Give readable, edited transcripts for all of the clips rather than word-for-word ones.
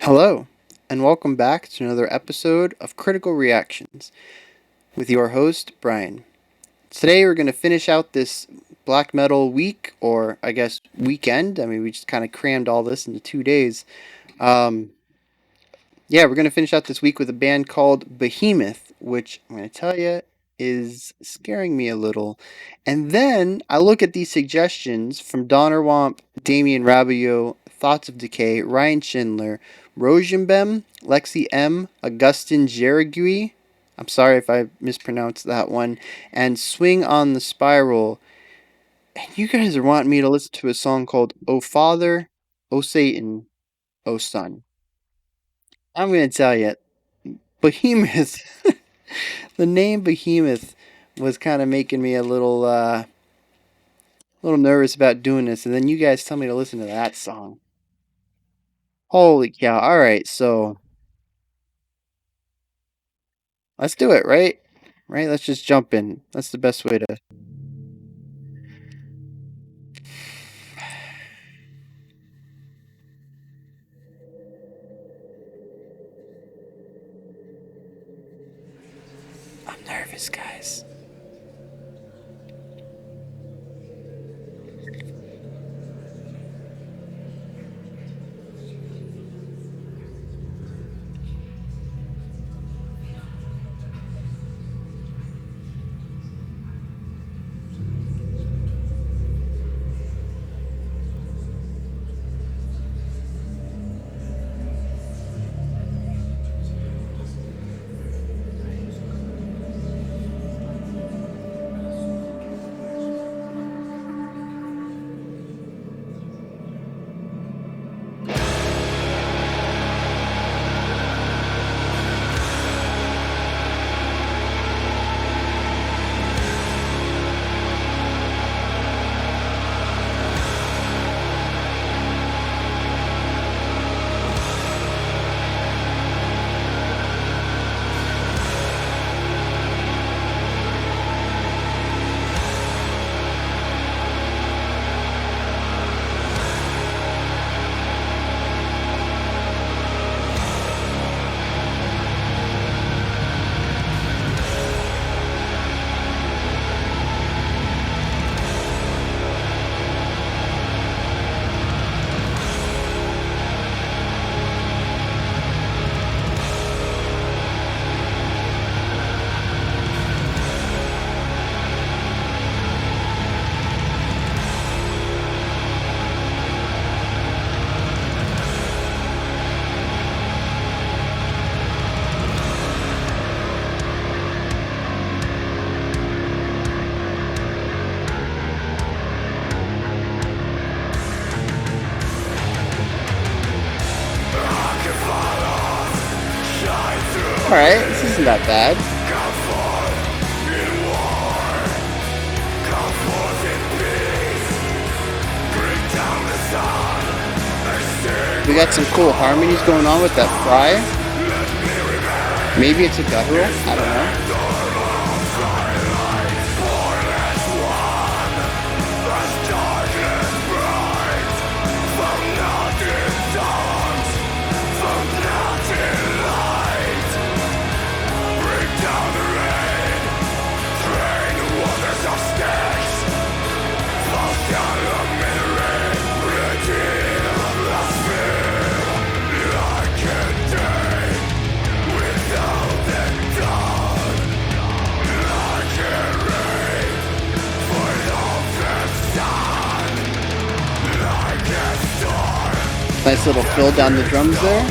Hello, and welcome back to another episode of Critical Reactions with your host, Bryan. Today we're going to finish out this black metal week, or I guess weekend. I mean, we just kind of crammed all this into 2 days. Um, yeah, we're going to finish out this week with a band called Behemoth, which I'm going to tell you is scaring me a little. And then I look at these suggestions from Donner Womp, Damien Rabio, Thoughts of Decay, Ryan Schindler, Rosenbem, Lexi M, Augustin Jerigui. I'm sorry if I mispronounced that one. And Swing on the Spiral. And you guys are wanting me to listen to a song called O Father, O Satan, O Son. I'm going to tell you, Behemoth, the name Behemoth was kind of making me a little nervous about doing this, and then you guys tell me to listen to that song. Holy cow! All right, so let's do it, right? Right? Let's just jump in. That's the best way to. I'm nervous, guys. All right, this isn't that bad. We got some cool harmonies going on with that fry. Maybe it's a guttural. I don't know. Nice little fill down the drums there.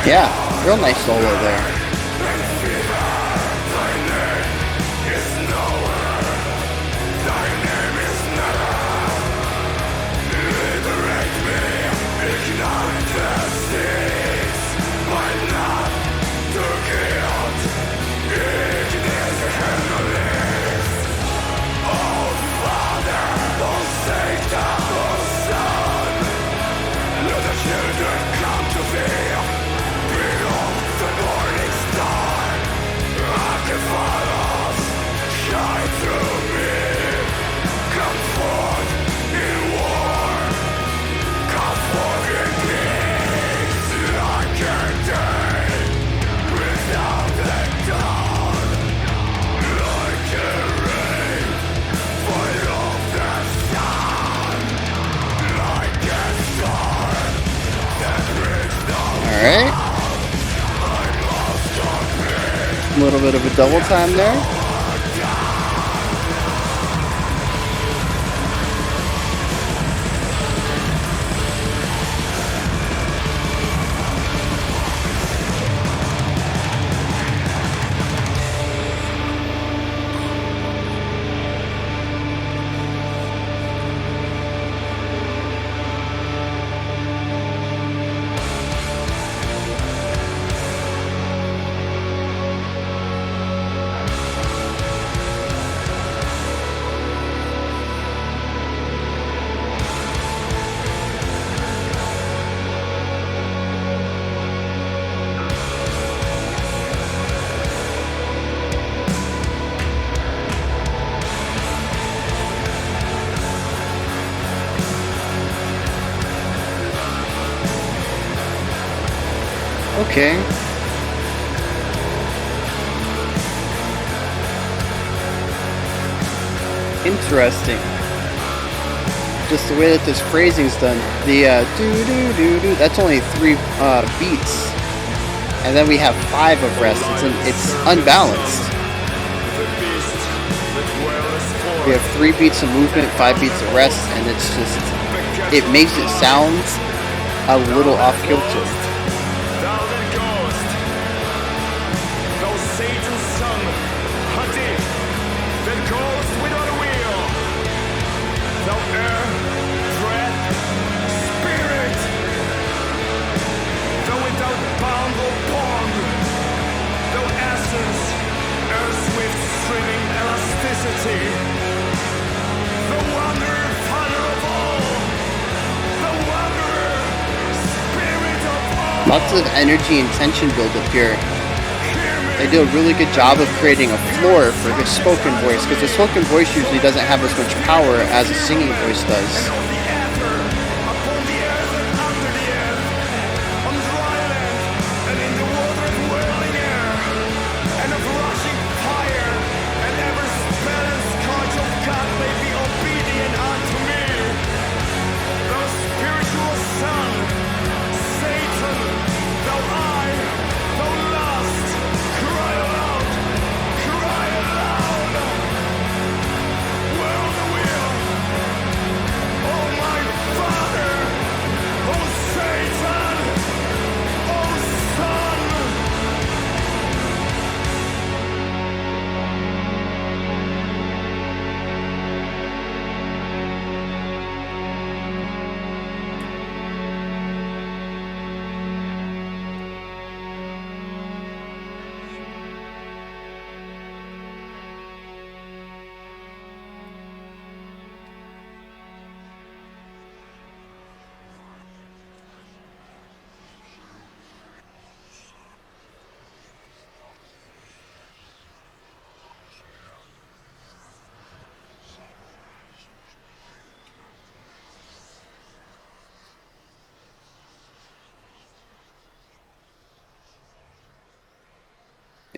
Yeah, real nice solo there. right. A little bit of a double time there. Okay. Interesting. Just the way that this phrasing's done. The do do do do. That's only 3 beats, and then we have 5 of rest. It's unbalanced. We have 3 beats of movement, 5 beats of rest, and it makes it sound a little off kilter. Lots of energy and tension build up here. They do a really good job of creating a floor for his spoken voice, because the spoken voice usually doesn't have as much power as a singing voice does.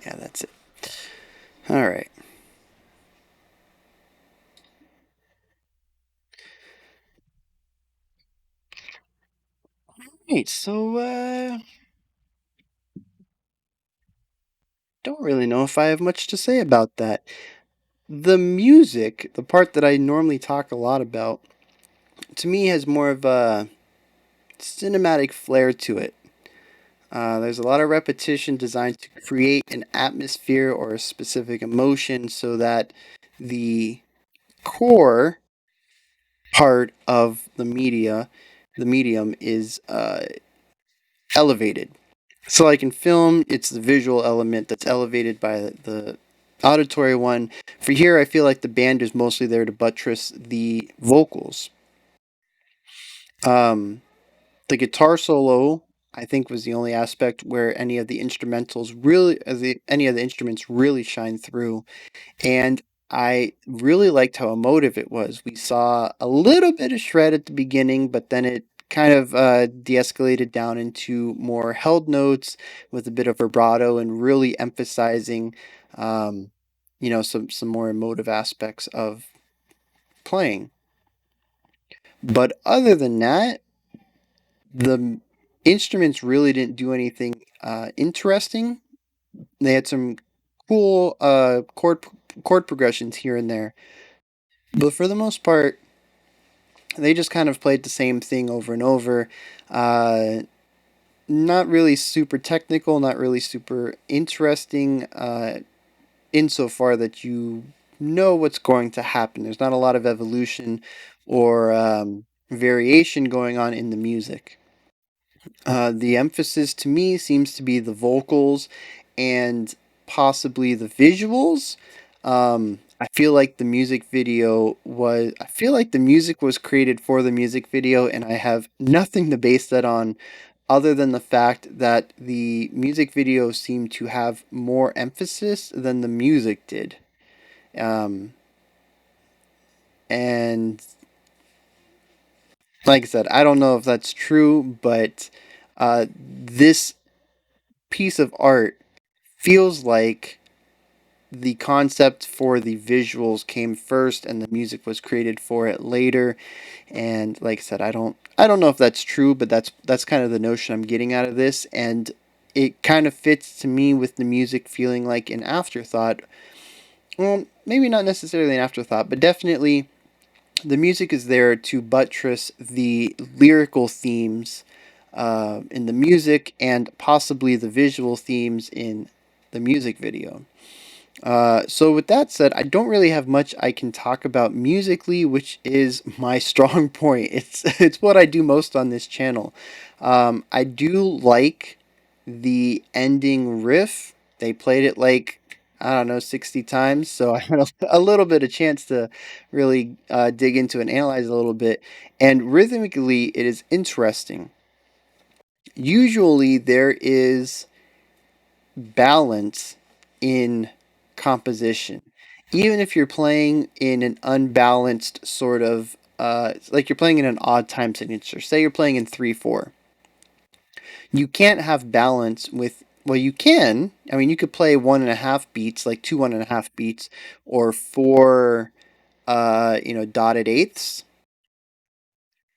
Yeah, that's it. All right. Right. So, don't really know if I have much to say about that. The music, the part that I normally talk a lot about, to me has more of a cinematic flair to it. There's a lot of repetition designed to create an atmosphere or a specific emotion so that the core part of the medium, is elevated. So, like in film, it's the visual element that's elevated by the auditory one. For here, I feel like the band is mostly there to buttress the vocals. Um, the guitar solo, I think, was the only aspect where any of the instrumentals really, any of the instruments really shine through. And I really liked how emotive it was. We saw a little bit of shred at the beginning, but then it kind of de-escalated down into more held notes with a bit of vibrato and really emphasizing, um, some more emotive aspects of playing. But other than that, the instruments really didn't do anything interesting. They had some cool chord progressions here and there, but for the most part, they just kind of played the same thing over and over. Uh, Not really super technical, not really super interesting, insofar that you know what's going to happen. There's not a lot of evolution or variation going on in the music. The emphasis to me seems to be the vocals and possibly the visuals. I feel like the music video was. I feel like the music was created for the music video, and I have nothing to base that on other than the fact that the music video seemed to have more emphasis than the music did. Um, and like I said, I don't know if that's true, but this piece of art feels like the concept for the visuals came first and the music was created for it later. And like I said, I don't know if that's true, but that's kind of the notion I'm getting out of this, and it kind of fits to me with the music feeling like an afterthought. Well, maybe not necessarily an afterthought, but definitely the music is there to buttress the lyrical themes in the music and possibly the visual themes in the music video. So with that said, I don't really have much I can talk about musically, which is my strong point. It's what I do most on this channel. I do like the ending riff. They played it like, I don't know, 60 times, so I had a little bit of chance to really dig into and analyze it a little bit. And rhythmically, it is interesting. Usually, there is balance in composition. Even if you're playing in an unbalanced sort of, like you're playing in an odd time signature, say you're playing in 3/4, you can't have balance with, well, you can. I mean, you could play 1.5 beats, like two 1.5 beats, or four, dotted eighths,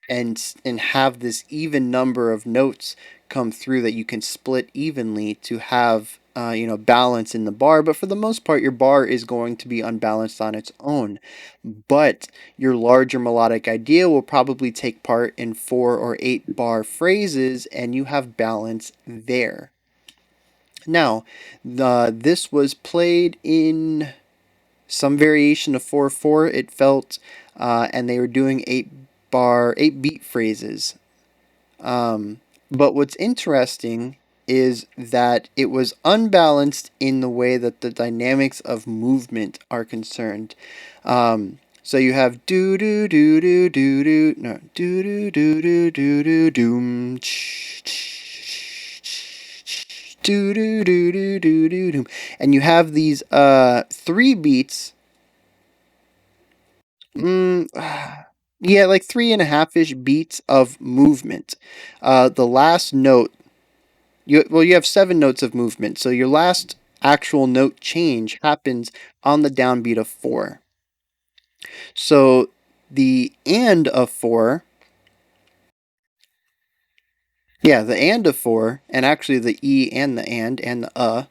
and have this even number of notes come through that you can split evenly to have balance in the bar. But for the most part, your bar is going to be unbalanced on its own. But your larger melodic idea will probably take part in 4 or 8 bar phrases, and you have balance there. Now, this was played in some variation of 4/4. It felt, and they were doing 8 beat phrases. But what's interesting is that it was unbalanced in the way that the dynamics of movement are concerned. So you have do do do do do do no do do do do do do doom do do do do do do doom, and you have these 3 beats. Mm, yeah, like 3.5-ish beats of movement. The last note, you have 7 notes of movement, so your last actual note change happens on the downbeat of 4. So the and of 4, yeah, the and of 4, and actually the e and the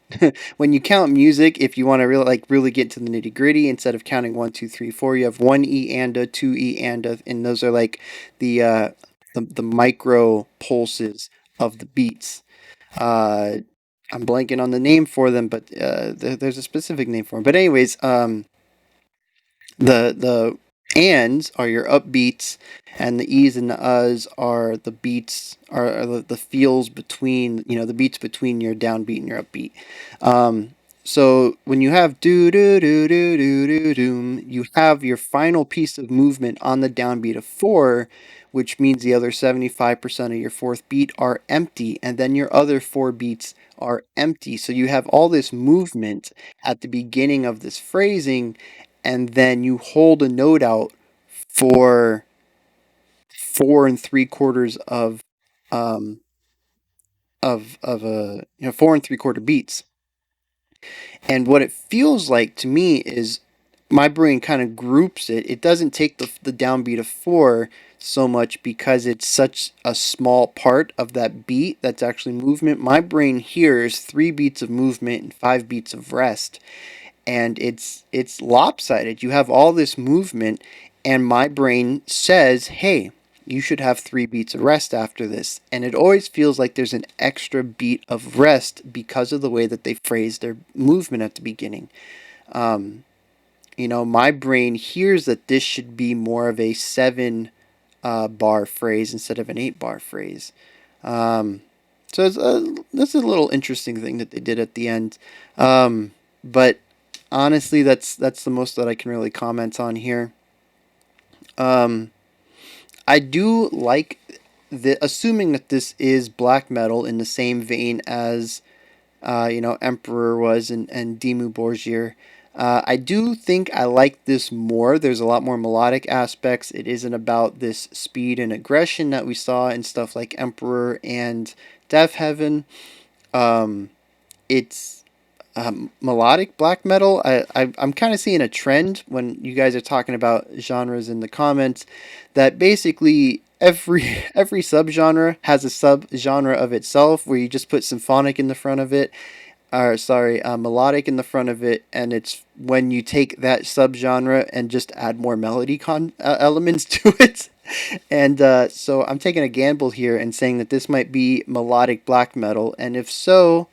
when you count music, if you want to really get to the nitty gritty, instead of counting 1, 2, 3, 4, you have one e and a, two e and a, and those are like the uh, the micro pulses of the beats. Uh, I'm blanking on the name for them, but there's a specific name for them. But anyways, the ands are your upbeats, and the e's and the uhs are the beats, are the feels between, the beats between your downbeat and your upbeat. So when you have do do do do do do doom, you have your final piece of movement on the downbeat of 4, which means the other 75% of your fourth beat are empty, and then your other 4 beats are empty. So you have all this movement at the beginning of this phrasing, and then you hold a note out for 4 3/4 um of a 4 3/4 beats. And what it feels like to me is my brain kind of groups it. It doesn't take the downbeat of 4 so much because it's such a small part of that beat that's actually movement. My brain hears 3 beats of movement and 5 beats of rest, and it's lopsided. You have all this movement, and my brain says, "Hey, you should have 3 beats of rest after this." And it always feels like there's an extra beat of rest because of the way that they phrase their movement at the beginning. Um, my brain hears that this should be more of a 7 bar phrase instead of an 8 bar phrase. Um, so that's a little interesting thing that they did at the end. But honestly, that's the most that I can really comment on here. Um, I do like assuming that this is black metal in the same vein as Emperor was and Dimmu Borgir. I do think I like this more. There's a lot more melodic aspects. It isn't about this speed and aggression that we saw in stuff like Emperor and Death Heaven. Um, it's melodic black metal. I'm kind of seeing a trend when you guys are talking about genres in the comments that basically every subgenre has a subgenre of itself where you just put symphonic in the front of it, or sorry, melodic in the front of it, and it's when you take that subgenre and just add more melody elements to it. And so I'm taking a gamble here and saying that this might be melodic black metal, and if so,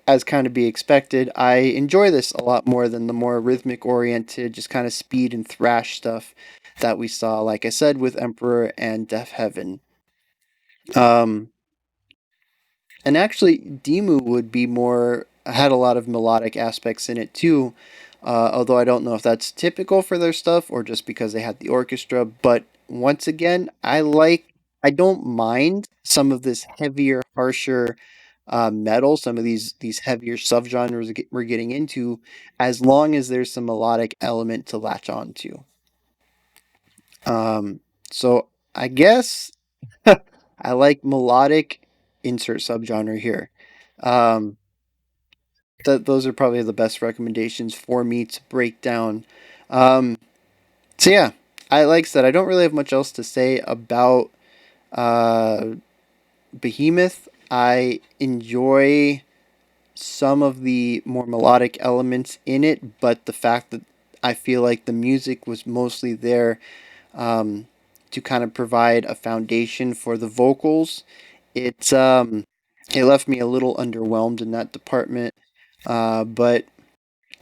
as kind of be expected, I enjoy this a lot more than the more rhythmic oriented, just kind of speed and thrash stuff that we saw, like I said, with Emperor and Death Heaven. Um, and actually, Demu would be more, had a lot of melodic aspects in it too. Although I don't know if that's typical for their stuff or just because they had the orchestra. But once again, I don't mind some of this heavier, harsher metal, some of these heavier subgenres we're getting into, as long as there's some melodic element to latch on to. So I guess I like melodic insert subgenre here. Um, those are probably the best recommendations for me to break down. Um, so yeah, like I said, I don't really have much else to say about uh, Behemoth. I enjoy some of the more melodic elements in it, but the fact that I feel like the music was mostly there um, to kind of provide a foundation for the vocals. It left me a little underwhelmed in that department, but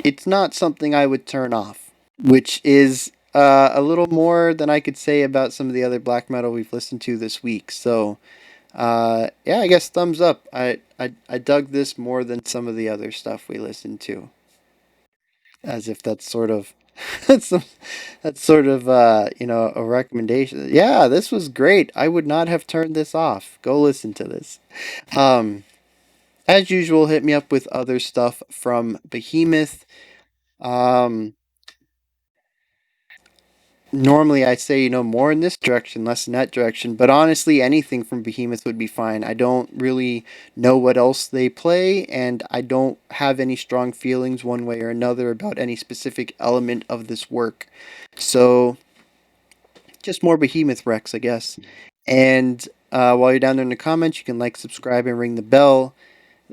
it's not something I would turn off, which is a little more than I could say about some of the other black metal we've listened to this week. So yeah, I guess thumbs up. I dug this more than some of the other stuff we listened to. As if that's sort of that's that's sort of a recommendation. Yeah, this was great. I would not have turned this off. Go listen to this. Um, as usual, hit me up with other stuff from Behemoth. Um, Normally I say, more in this direction, less in that direction, but honestly, anything from Behemoth would be fine. I don't really know what else they play, and I don't have any strong feelings one way or another about any specific element of this work. So, just more Behemoth Rex, I guess. And while you're down there in the comments, you can like, subscribe, and ring the bell.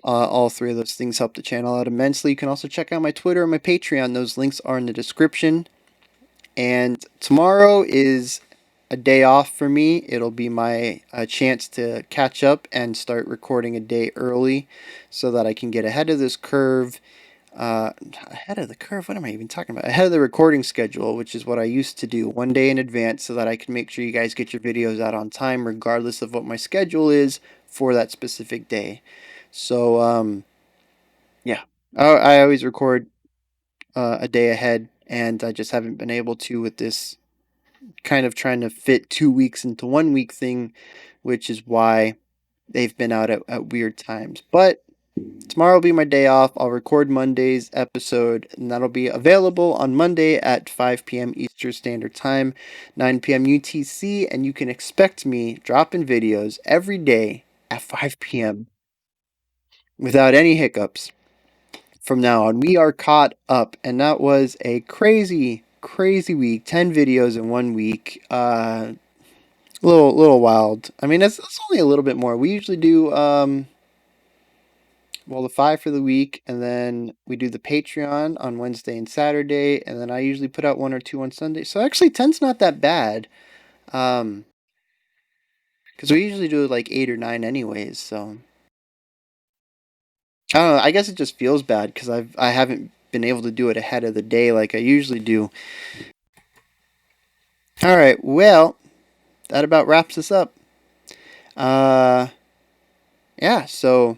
All three of those things help the channel out immensely. You can also check out my Twitter and my Patreon. Those links are in the description. And tomorrow is a day off for me. It'll be my chance to catch up and start recording a day early so that I can get ahead of this curve. Ahead of the curve? What am I even talking about? Ahead of the recording schedule, which is what I used to do one day in advance so that I can make sure you guys get your videos out on time, regardless of what my schedule is for that specific day. So, yeah. I always record a day ahead, and I just haven't been able to with this kind of trying to fit 2 weeks into 1 week thing, which is why they've been out at weird times. But tomorrow will be my day off. I'll record Monday's episode, and that'll be available on Monday at 5 p.m. Eastern Standard Time, 9 p.m. UTC, and you can expect me dropping videos every day at 5 p.m. without any hiccups from now on. We are caught up, and that was a crazy, crazy week. 10 videos in 1 week. little wild. I mean, it's only a little bit more. We usually do well, the five for the week, and then we do the Patreon on Wednesday and Saturday, and then I usually put out one or two on Sunday. So actually, 10's not that bad. Um, because we usually do like 8 or 9 anyways. So I don't know. I guess it just feels bad because I haven't been able to do it ahead of the day like I usually do. All right. Well, that about wraps us up. Uh, yeah. So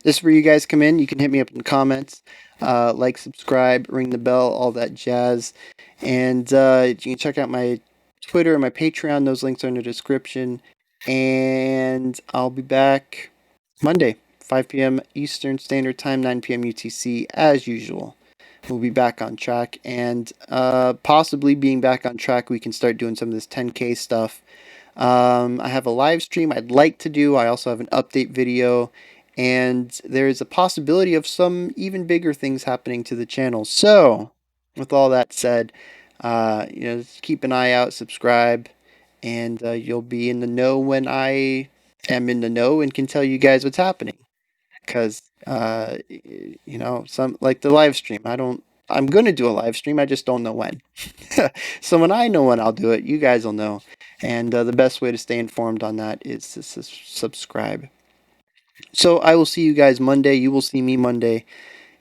this is where you guys come in. You can hit me up in the comments, like, subscribe, ring the bell, all that jazz. And you can check out my Twitter and my Patreon. Those links are in the description. And I'll be back Monday, 5 p.m. Eastern Standard Time, 9 p.m. UTC, as usual. We'll be back on track. And possibly being back on track, we can start doing some of this 10K stuff. I have a live stream I'd like to do. I also have an update video, and there is a possibility of some even bigger things happening to the channel. So, with all that said, just keep an eye out, subscribe, and you'll be in the know when I am in the know and can tell you guys what's happening. Because some like the live stream, I don't. I'm gonna do a live stream. I just don't know when. So when I know when I'll do it, you guys will know. And the best way to stay informed on that is to subscribe. So I will see you guys Monday. You will see me Monday.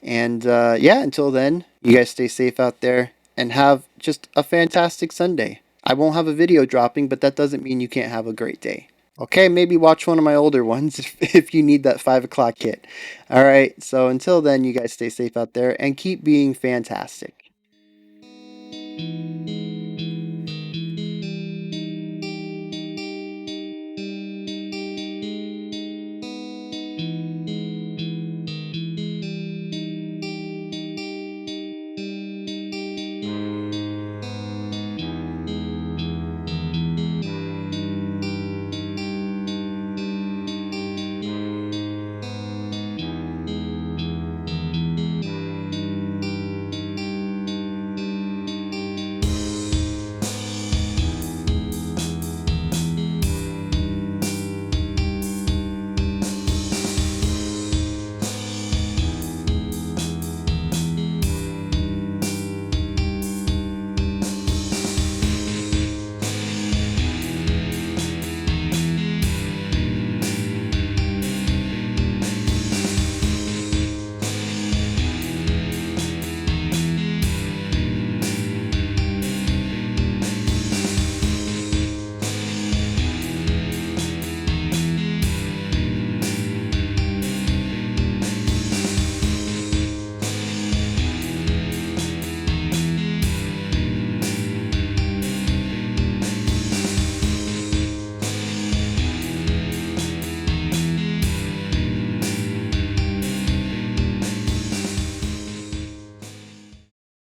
And yeah, until then, you guys stay safe out there and have just a fantastic Sunday. I won't have a video dropping, but that doesn't mean you can't have a great day. Okay, maybe watch one of my older ones if you need that 5 o'clock hit. All right, so until then, you guys stay safe out there and keep being fantastic.